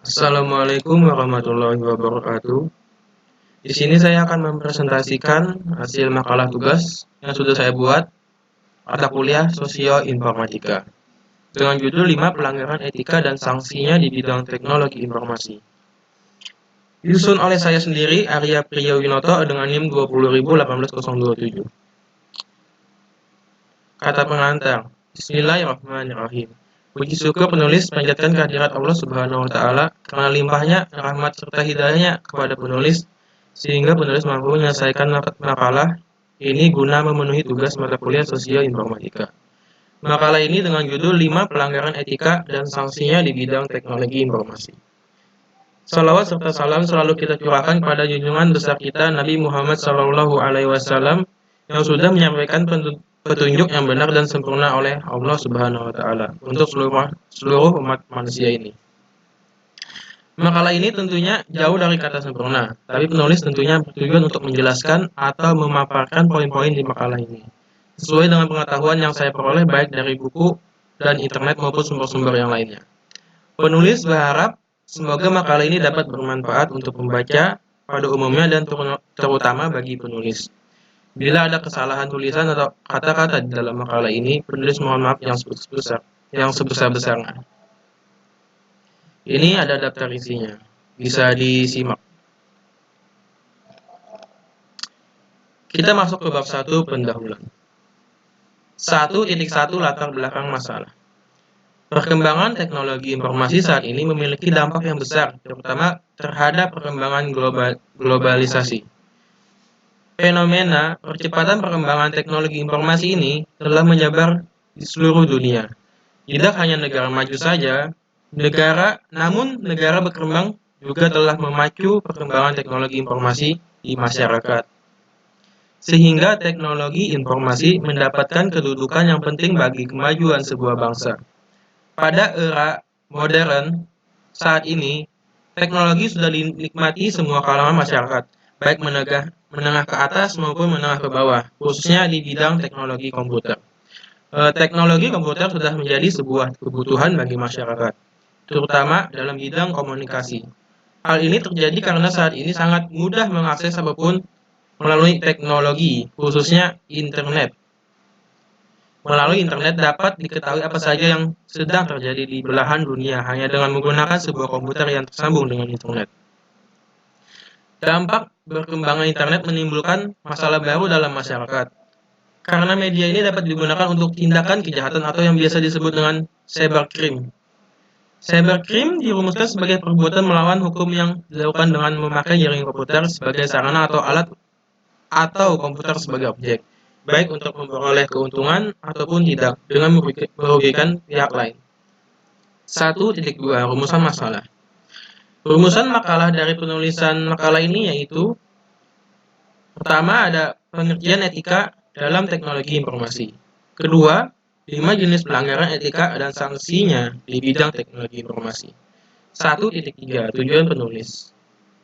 Assalamualaikum warahmatullahi wabarakatuh. Di sini saya akan mempresentasikan hasil makalah tugas yang sudah saya buat mata kuliah Sosio-Informatika dengan judul 5 pelanggaran etika dan sanksinya di bidang teknologi informasi. Disusun oleh saya sendiri, Arya Priyowinoto dengan NIM 20.18027. Kata pengantar, Bismillahirrahmanirrahim. Puji syukur penulis panjatkan kehadirat Allah Subhanahu wa Ta'ala karena limpahnya rahmat serta hidayahnya kepada penulis, sehingga penulis mampu menyelesaikan makalah ini guna memenuhi tugas mata kuliah Sosio Informatika. Makalah ini dengan judul 5 pelanggaran etika dan sanksinya di bidang teknologi informasi. Salawat serta salam selalu kita curahkan pada junjungan besar kita Nabi Muhammad SAW yang sudah menyampaikan petunjuk yang benar dan sempurna oleh Allah Subhanahu wa Ta'ala untuk seluruh umat manusia ini. Makalah ini tentunya jauh dari kata sempurna, tapi penulis tentunya bertujuan untuk menjelaskan atau memaparkan poin-poin di makalah ini sesuai dengan pengetahuan yang saya peroleh baik dari buku dan internet maupun sumber-sumber yang lainnya. Penulis berharap semoga makalah ini dapat bermanfaat untuk pembaca pada umumnya dan terutama bagi penulis. Bila ada kesalahan tulisan atau kata-kata di dalam makalah ini, penulis mohon maaf yang sebesar-besarnya. Ini ada daftar isinya, bisa disimak. Kita masuk ke bab 1 pendahuluan. 1.1 latar belakang masalah. Perkembangan teknologi informasi saat ini memiliki dampak yang besar, terutama terhadap perkembangan globalisasi. Fenomena percepatan perkembangan teknologi informasi ini telah menyebar di seluruh dunia. Tidak hanya negara maju saja, namun negara berkembang juga telah memacu perkembangan teknologi informasi di masyarakat. Sehingga teknologi informasi mendapatkan kedudukan yang penting bagi kemajuan sebuah bangsa. Pada era modern saat ini, teknologi sudah dinikmati semua kalangan masyarakat, baik menengah ke atas maupun menengah ke bawah, khususnya di bidang teknologi komputer. Teknologi komputer sudah menjadi sebuah kebutuhan bagi masyarakat, terutama dalam bidang komunikasi. Hal ini terjadi karena saat ini sangat mudah mengakses apapun melalui teknologi, khususnya internet. Melalui internet dapat diketahui apa saja yang sedang terjadi di belahan dunia hanya dengan menggunakan sebuah komputer yang tersambung dengan internet. Dampak berkembangnya internet menimbulkan masalah baru dalam masyarakat. Karena media ini dapat digunakan untuk tindakan kejahatan atau yang biasa disebut dengan cybercrime. Cybercrime dirumuskan sebagai perbuatan melawan hukum yang dilakukan dengan memakai jaringan komputer sebagai sarana atau alat atau komputer sebagai objek, baik untuk memperoleh keuntungan ataupun tidak, dengan merugikan pihak lain. 1.2 Rumusan masalah. Rumusan makalah dari penulisan makalah ini yaitu: pertama, ada pengertian etika dalam teknologi informasi. Kedua, 5 jenis pelanggaran etika dan sanksinya di bidang teknologi informasi. 1.3 Tujuan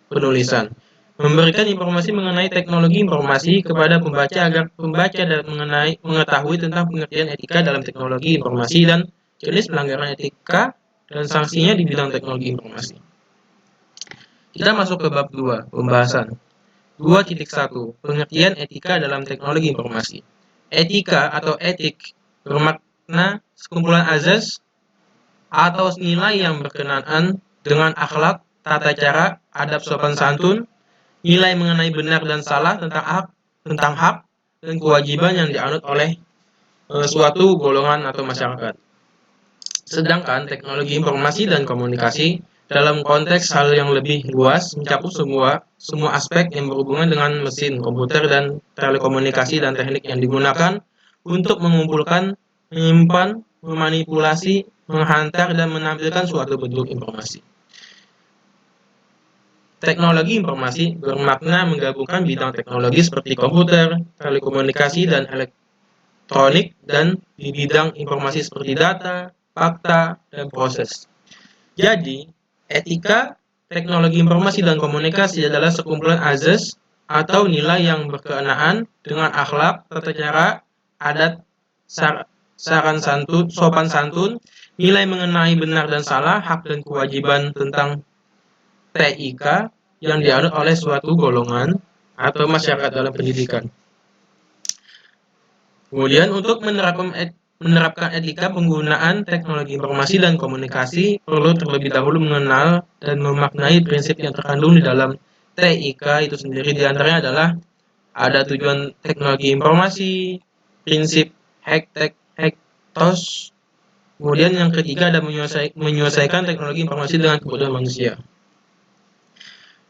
penulisan. Memberikan informasi mengenai teknologi informasi kepada pembaca agar pembaca dapat mengetahui tentang pengertian etika dalam teknologi informasi dan jenis pelanggaran etika dan sanksinya di bidang teknologi informasi. Kita masuk ke bab 2, pembahasan. 2.1 Pengertian etika dalam teknologi informasi. Etika atau etik bermakna sekumpulan azas atau nilai yang berkenaan dengan akhlak, tata cara, adab sopan santun, nilai mengenai benar dan salah tentang hak dan kewajiban yang dianut oleh suatu golongan atau masyarakat. Sedangkan teknologi informasi dan komunikasi dalam konteks hal yang lebih luas mencakup semua aspek yang berhubungan dengan mesin, komputer, dan telekomunikasi dan teknik yang digunakan untuk mengumpulkan, menyimpan, memanipulasi, menghantar, dan menampilkan suatu bentuk informasi. Teknologi informasi bermakna menggabungkan bidang teknologi seperti komputer, telekomunikasi, dan elektronik, dan di bidang informasi seperti data, fakta, dan proses. Jadi, etika teknologi informasi dan komunikasi adalah sekumpulan azas atau nilai yang berkenaan dengan akhlak, tata cara, adat, sopan santun, nilai mengenai benar dan salah, hak dan kewajiban tentang TIK yang dianut oleh suatu golongan atau masyarakat dalam pendidikan. Kemudian untuk menerapkan etika penggunaan teknologi informasi dan komunikasi perlu terlebih dahulu mengenal dan memaknai prinsip yang terkandung di dalam TIK itu sendiri. Di antaranya adalah ada tujuan teknologi informasi, prinsip hack-tos, kemudian yang ketiga ada menyelesaikan teknologi informasi dengan kebutuhan manusia.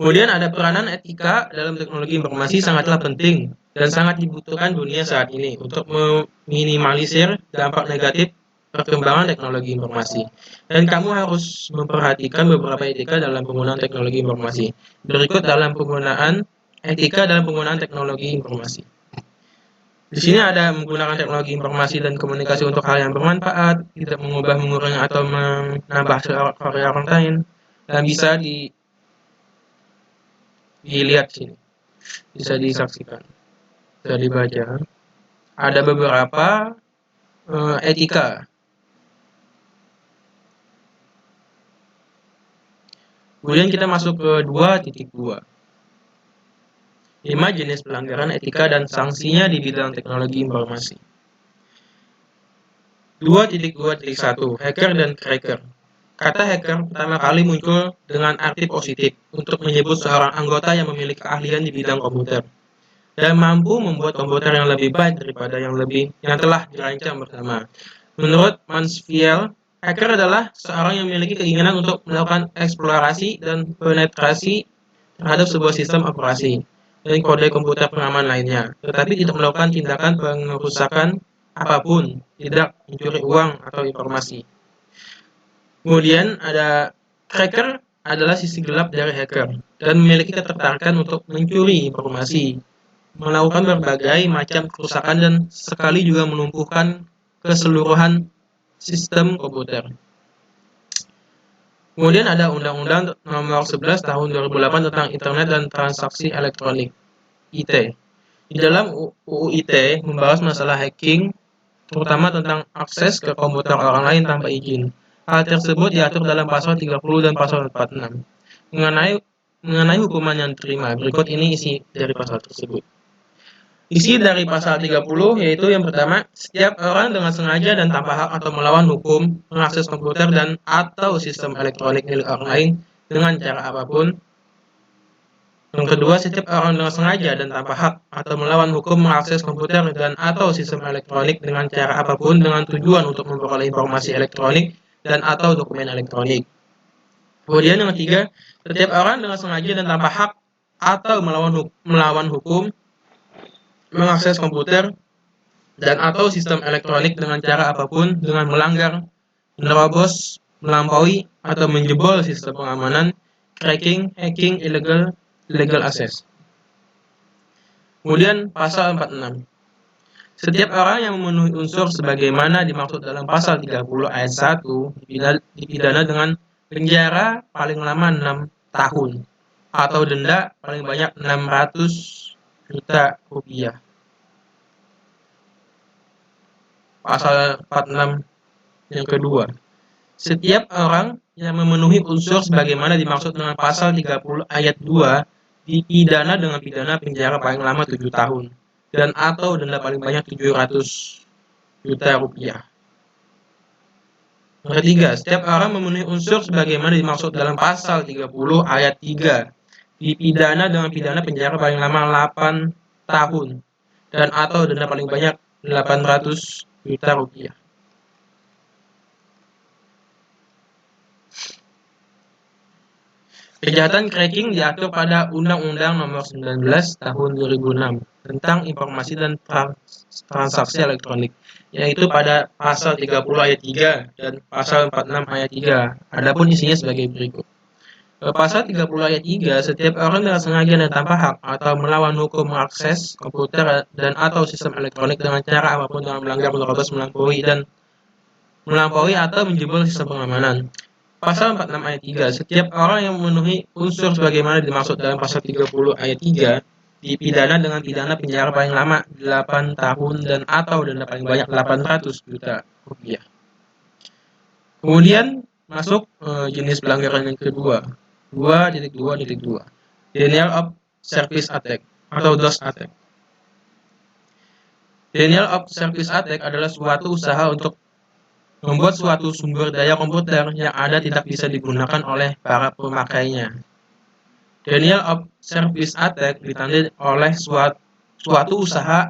Kemudian ada peranan etika dalam teknologi informasi sangatlah penting dan sangat dibutuhkan dunia saat ini untuk meminimalisir dampak negatif perkembangan teknologi informasi. Dan kamu harus memperhatikan beberapa etika dalam penggunaan teknologi informasi. Berikut dalam penggunaan etika dalam penggunaan teknologi informasi. Di sini ada menggunakan teknologi informasi dan komunikasi untuk hal yang bermanfaat, tidak mengubah, mengurangi, atau menambah karya orang lain, dan bisa dilihat sini, bisa disaksikan, bisa dibaca. Ada beberapa etika. Kemudian kita masuk ke 2.2. 5 jenis pelanggaran etika dan sanksinya di bidang teknologi informasi. 2.2.1 Hacker dan cracker. Kata hacker pertama kali muncul dengan arti positif untuk menyebut seorang anggota yang memiliki keahlian di bidang komputer dan mampu membuat komputer yang lebih baik daripada yang telah dirancang bersama. Menurut Mansfield, hacker adalah seorang yang memiliki keinginan untuk melakukan eksplorasi dan penetrasi terhadap sebuah sistem operasi dan kode komputer pengaman lainnya, tetapi tidak melakukan tindakan pengerusakan apapun, tidak mencuri uang atau informasi. Kemudian ada cracker adalah sisi gelap dari hacker dan memiliki ketertarikan untuk mencuri informasi, melakukan berbagai macam kerusakan dan sekali juga melumpuhkan keseluruhan sistem komputer. Kemudian ada Undang-Undang Nomor 11 Tahun 2008 tentang Internet dan Transaksi Elektronik (IT). Di dalam UU IT membahas masalah hacking, terutama tentang akses ke komputer orang lain tanpa izin. Hal tersebut diatur dalam pasal 30 dan pasal 46. Mengenai hukuman yang diterima, berikut ini isi dari pasal tersebut. Isi dari pasal 30 yaitu yang pertama, setiap orang dengan sengaja dan tanpa hak atau melawan hukum mengakses komputer dan atau sistem elektronik milik orang lain dengan cara apapun. Yang kedua, setiap orang dengan sengaja dan tanpa hak atau melawan hukum mengakses komputer dan atau sistem elektronik dengan cara apapun dengan tujuan untuk memperoleh informasi elektronik dan atau dokumen elektronik. Kemudian yang ketiga, setiap orang dengan sengaja dan tanpa hak atau melawan hukum mengakses komputer dan atau sistem elektronik dengan cara apapun dengan melanggar, menerobos, melampaui, atau menjebol sistem pengamanan, cracking, hacking, illegal access. Kemudian pasal 46. Setiap orang yang memenuhi unsur sebagaimana dimaksud dalam pasal 30 ayat 1 dipidana dengan penjara paling lama 6 tahun atau denda paling banyak 600 juta rupiah. Pasal 46 yang kedua. Setiap orang yang memenuhi unsur sebagaimana dimaksud dengan pasal 30 ayat 2 dipidana dengan pidana penjara paling lama 7 tahun dan atau denda paling banyak 700 juta rupiah. Yang ketiga, setiap orang memenuhi unsur sebagaimana dimaksud dalam pasal 30 ayat 3 dipidana dengan pidana penjara paling lama 8 tahun dan atau denda paling banyak 800 juta rupiah. Kejahatan cracking diatur pada Undang-Undang Nomor 19 Tahun 2006 tentang Informasi dan Transaksi Elektronik, yaitu pada pasal 30 ayat 3 dan pasal 46 ayat 3. Adapun isinya sebagai berikut. Pasal 30 ayat 3, setiap orang dengan sengaja dan tanpa hak atau melawan hukum mengakses komputer dan atau sistem elektronik dengan cara apapun dengan melanggar, menerobos, melampaui atau menjebol sistem pengamanan. Pasal 46 ayat 3, setiap orang yang memenuhi unsur sebagaimana dimaksud dalam pasal 30 ayat 3 dipidana dengan pidana penjara paling lama 8 tahun dan atau denda paling banyak 800 juta rupiah. Kemudian masuk jenis pelanggaran yang kedua, 2.2.2 Denial of Service Attack atau DOS Attack. Denial of Service Attack adalah suatu usaha untuk membuat suatu sumber daya komputer yang ada tidak bisa digunakan oleh para pemakainya. Denial of Service Attack ditandai oleh suatu usaha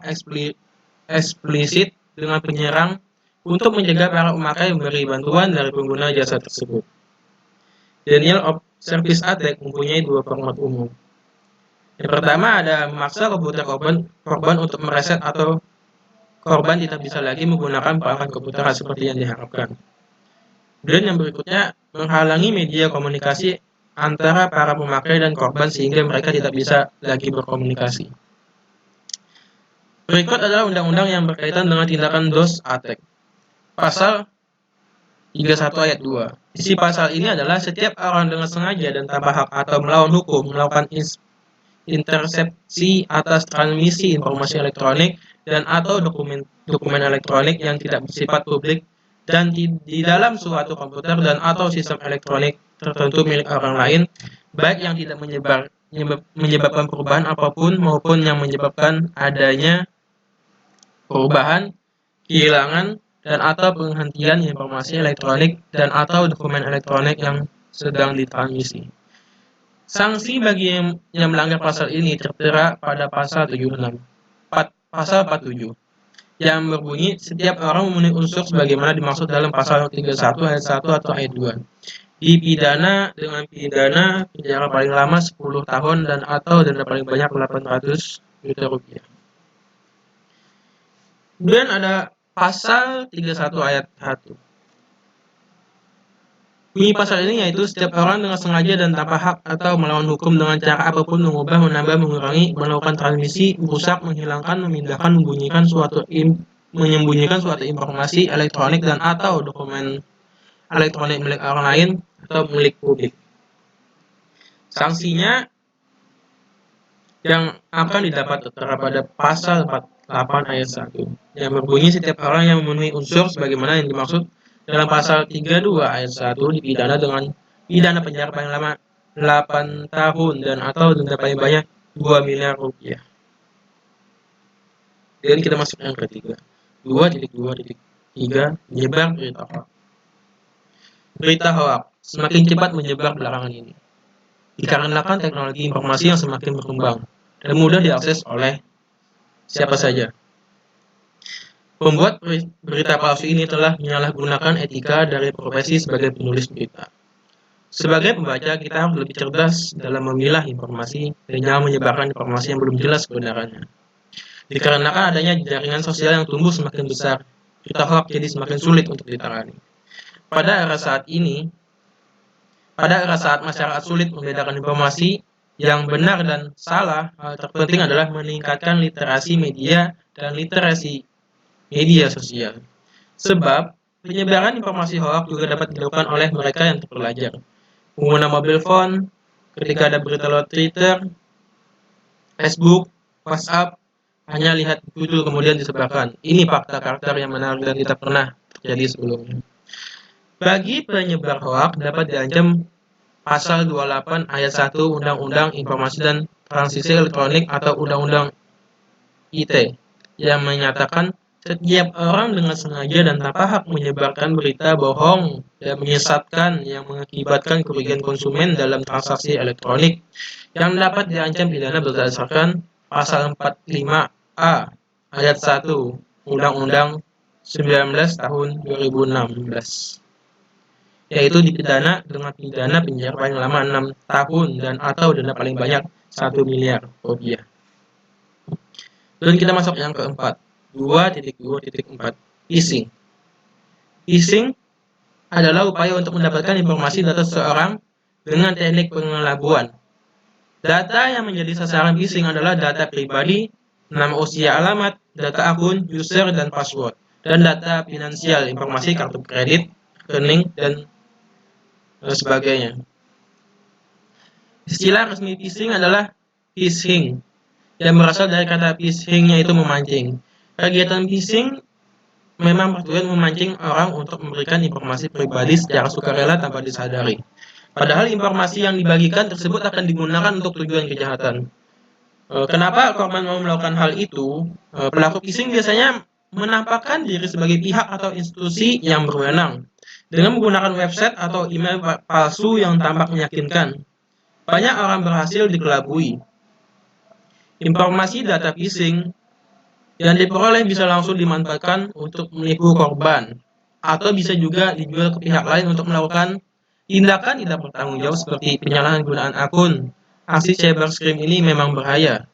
eksplisit dengan penyerang untuk mencegah para pemakai memberi bantuan dari pengguna jasa tersebut. Denial of Service Attack mempunyai dua format umum. Yang pertama ada memaksa komputer korban untuk mereset atau korban tidak bisa lagi menggunakan perangkat komputer seperti yang diharapkan. Dan yang berikutnya menghalangi media komunikasi antara para pemakai dan korban sehingga mereka tidak bisa lagi berkomunikasi. Berikut adalah undang-undang yang berkaitan dengan tindakan DOS Attack. Pasal 31 ayat 2. Isi pasal ini adalah setiap orang dengan sengaja dan tanpa hak atau melawan hukum melakukan intersepsi atas transmisi informasi elektronik dan atau dokumen elektronik yang tidak bersifat publik dan di dalam suatu komputer dan atau sistem elektronik tertentu milik orang lain, baik yang tidak menyebabkan perubahan apapun maupun yang menyebabkan adanya perubahan, kehilangan, dan atau penghentian informasi elektronik dan atau dokumen elektronik yang sedang ditransmisi. Sanksi bagi yang melanggar pasal ini tertera pada pasal 76, pasal 47, yang berbunyi setiap orang memenuhi unsur sebagaimana dimaksud dalam pasal 31 ayat 1 atau ayat 2. Dipidana dengan pidana penjara paling lama 10 tahun dan atau denda paling banyak 800 juta rupiah. Kemudian ada pasal 31 ayat 1. Bunyi pasal ini yaitu setiap orang dengan sengaja dan tanpa hak atau melawan hukum dengan cara apapun mengubah, menambah, mengurangi, melakukan transmisi, merusak, menghilangkan, memindahkan, menyembunyikan suatu informasi elektronik dan atau dokumen elektronik milik orang lain atau milik publik. Sanksinya yang akan didapat tertera pada pasal 48 ayat 1 yang berbunyi setiap orang yang memenuhi unsur sebagaimana yang dimaksud dalam pasal 32 ayat 1 dipidana dengan pidana penjara paling lama 8 tahun dan atau denda paling banyak 2 miliar rupiah. Dan kita masuk yang ketiga. 2.2.3 menyebar berita hoax. Berita hoax semakin cepat menyebar belakangan ini dikarenakan teknologi informasi yang semakin berkembang dan mudah diakses oleh siapa saja. Pembuat berita palsu ini telah menyalahgunakan etika dari profesi sebagai penulis berita. Sebagai pembaca, kita harus lebih cerdas dalam memilah informasi dan jangan menyebarkan informasi yang belum jelas kebenarannya. Dikarenakan adanya jaringan sosial yang tumbuh semakin besar, berita hoax jadi semakin sulit untuk ditangani. Pada era saat masyarakat sulit membedakan informasi yang benar dan salah, hal terpenting adalah meningkatkan literasi media dan literasi media sosial. Sebab, penyebaran informasi hoax juga dapat dilakukan oleh mereka yang terpelajar. Pengguna mobile phone, ketika ada berita lewat Twitter, Facebook, WhatsApp, hanya lihat judul kemudian disebarkan. Ini fakta karakter yang menarik dan tidak pernah terjadi sebelumnya. Bagi penyebar hoax dapat diancam pasal 28 ayat 1 Undang-Undang Informasi dan Transaksi Elektronik atau Undang-Undang ITE yang menyatakan setiap orang dengan sengaja dan tanpa hak menyebarkan berita bohong dan menyesatkan yang mengakibatkan kerugian konsumen dalam transaksi elektronik yang dapat diancam pidana berdasarkan pasal 45A ayat 1 Undang-Undang 19 tahun 2016. Yaitu dipidana dengan pidana penjara paling lama 6 tahun dan atau denda paling banyak 1 miliar rupiah. Dan kita masuk yang keempat, 2.2.4 phishing. Phishing adalah upaya untuk mendapatkan informasi data seseorang dengan teknik pengelabuan. Data yang menjadi sasaran phishing adalah data pribadi, nama, usia, alamat, data akun, user, dan password, dan data finansial, informasi kartu kredit, rekening, dan sebagainya. Istilah resmi phishing adalah phishing yang berasal dari kata phishing yaitu memancing. Kegiatan phishing memang bertujuan memancing orang untuk memberikan informasi pribadi secara sukarela tanpa disadari. Padahal informasi yang dibagikan tersebut akan digunakan untuk tujuan kejahatan. Kenapa korban mau melakukan hal itu? Pelaku phishing biasanya menampakkan diri sebagai pihak atau institusi yang berwenang dengan menggunakan website atau email palsu yang tampak meyakinkan. Banyak orang berhasil dikelabui. Informasi data phishing yang diperoleh bisa langsung dimanfaatkan untuk menipu korban, atau bisa juga dijual ke pihak lain untuk melakukan tindakan tidak bertanggung jawab seperti penyalahgunaan akun. Aksi cybercrime ini memang bahaya.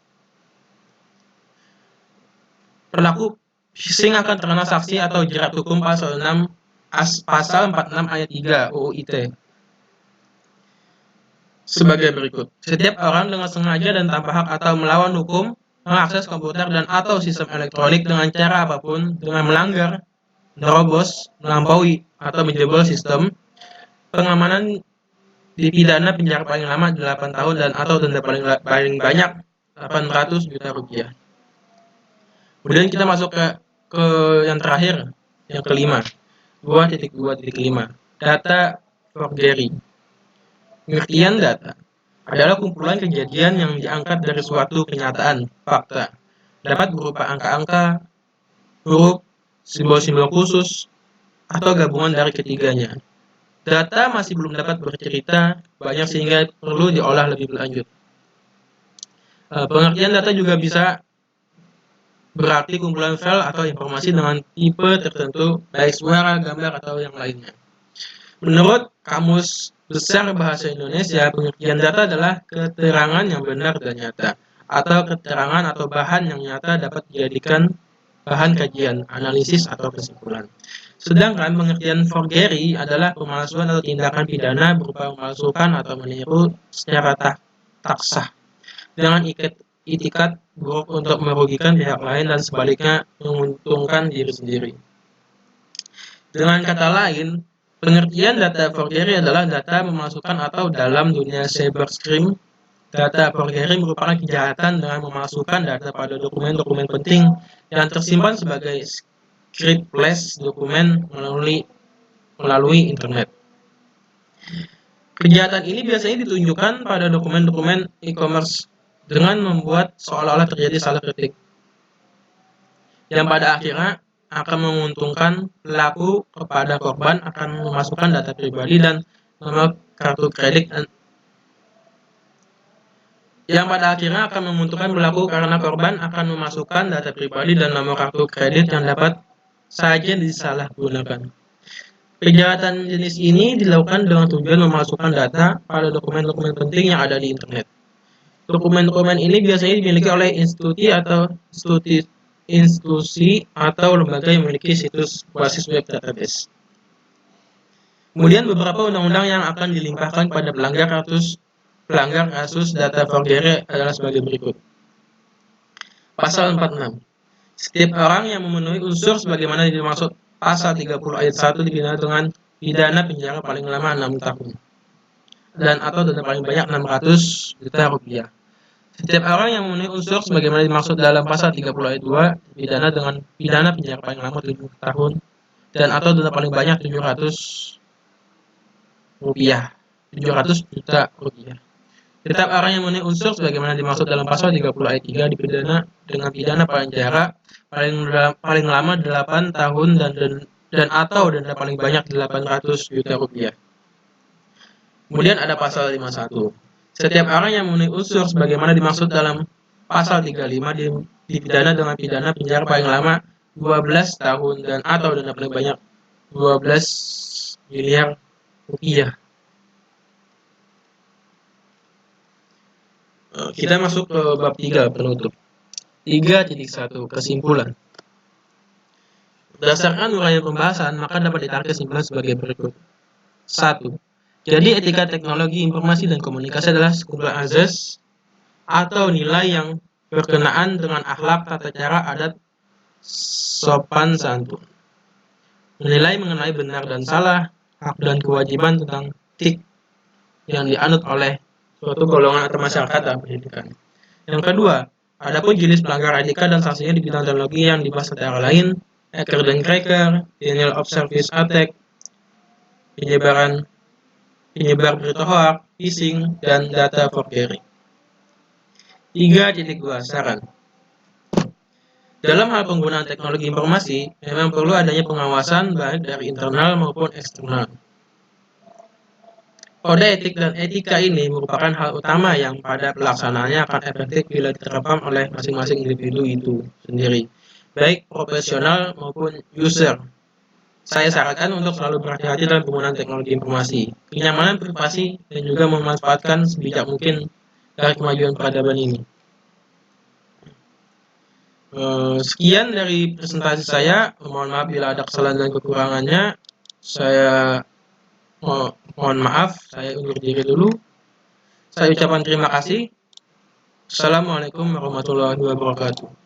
Pelaku phishing akan terkena sanksi atau jerat hukum pasal 6 pasal 46 ayat 3 UU ITE sebagai berikut. Setiap orang dengan sengaja dan tanpa hak atau melawan hukum mengakses komputer dan atau sistem elektronik dengan cara apapun dengan melanggar, menerobos, melampaui, atau menjebol sistem pengamanan dipidana penjara paling lama 8 tahun dan atau denda paling banyak 800 juta rupiah. Kemudian kita masuk ke yang terakhir, yang kelima. 2.2.5 Data forgery. Pengertian data adalah kumpulan kejadian yang diangkat dari suatu kenyataan, fakta. Dapat berupa angka-angka, huruf, simbol-simbol khusus, atau gabungan dari ketiganya. Data masih belum dapat bercerita banyak sehingga perlu diolah lebih lanjut. Pengertian data juga bisa berarti kumpulan file atau informasi dengan tipe tertentu, baik suara, gambar, atau yang lainnya. Menurut Kamus Besar Bahasa Indonesia, pengertian data adalah keterangan yang benar dan nyata, atau keterangan atau bahan yang nyata dapat dijadikan bahan kajian, analisis, atau kesimpulan. Sedangkan pengertian forgery adalah pemalsuan atau tindakan pidana berupa memalsukan atau meniru secara tak sah dengan itikat buruk untuk merugikan pihak lain dan sebaliknya menguntungkan diri sendiri. Dengan kata lain, pengertian data forgery adalah data memalsukan atau dalam dunia cybercrime, data forgery merupakan kejahatan dengan memalsukan data pada dokumen-dokumen penting yang tersimpan sebagai scriptless dokumen melalui internet. Kejahatan ini biasanya ditunjukkan pada dokumen-dokumen e-commerce dengan membuat seolah-olah terjadi salah ketik, yang pada akhirnya akan menguntungkan pelaku kepada korban akan memasukkan data pribadi dan nomor kartu kredit yang pada akhirnya akan menguntungkan pelaku karena korban akan memasukkan data pribadi dan nomor kartu kredit yang dapat saja disalahgunakan. Kejahatan jenis ini dilakukan dengan tujuan memasukkan data pada dokumen-dokumen penting yang ada di internet. Dokumen-dokumen ini biasanya dimiliki oleh institusi atau lembaga yang memiliki situs basis web database. Kemudian beberapa undang-undang yang akan dilimpahkan pada pelanggar kasus data forgery adalah sebagai berikut. Pasal 46. Setiap orang yang memenuhi unsur sebagaimana dimaksud pasal 30 ayat 1 dipidana dengan pidana penjara paling lama 6 tahun dan atau denda paling banyak 600 juta rupiah. Setiap orang yang memenuhi unsur sebagaimana dimaksud dalam pasal 30 ayat 2 pidana dengan pidana penjara paling lama 7 tahun dan atau denda paling banyak 700 juta rupiah. Setiap orang yang memenuhi unsur sebagaimana dimaksud dalam pasal 30 ayat 3 dipidana dengan pidana penjara paling lama 8 tahun dan atau denda paling banyak 800 juta rupiah. Kemudian ada pasal 51. Setiap orang yang memenuhi unsur sebagaimana dimaksud dalam pasal 35 dipidana dengan pidana penjara paling lama 12 tahun dan atau denda paling banyak 12 miliar rupiah. Kita masuk ke bab 3 penutup. 3.1 Kesimpulan. Berdasarkan uraian pembahasan, maka dapat ditarik kesimpulan sebagai berikut. 1. Jadi etika teknologi informasi dan komunikasi adalah sekumpulan azas atau nilai yang berkenaan dengan akhlak, tata cara, adat, sopan santun. Menilai mengenai benar dan salah, hak dan kewajiban tentang etik yang dianut oleh suatu golongan atau masyarakat dalam pendidikan. Yang kedua, adapun jenis pelanggaran etika dan sanksinya di bidang teknologi yang dibahas antara lain, hacker dan cracker, denial of service attack, penyebaran penyebar berita hoax, phishing, dan data forgery. 3.2 saran. Dalam hal penggunaan teknologi informasi, memang perlu adanya pengawasan baik dari internal maupun eksternal. Kode etik dan etika ini merupakan hal utama yang pada pelaksanaannya akan efektif bila diterapkan oleh masing-masing individu itu sendiri, baik profesional maupun user. Saya sarankan untuk selalu berhati-hati dalam penggunaan teknologi informasi, kenyamanan privasi, dan juga memanfaatkan sebijak mungkin dari kemajuan peradaban ini. Sekian dari presentasi saya. Mohon maaf bila ada kesalahan dan kekurangannya. Saya mohon maaf, saya undur diri dulu. Saya ucapkan terima kasih. Assalamualaikum warahmatullahi wabarakatuh.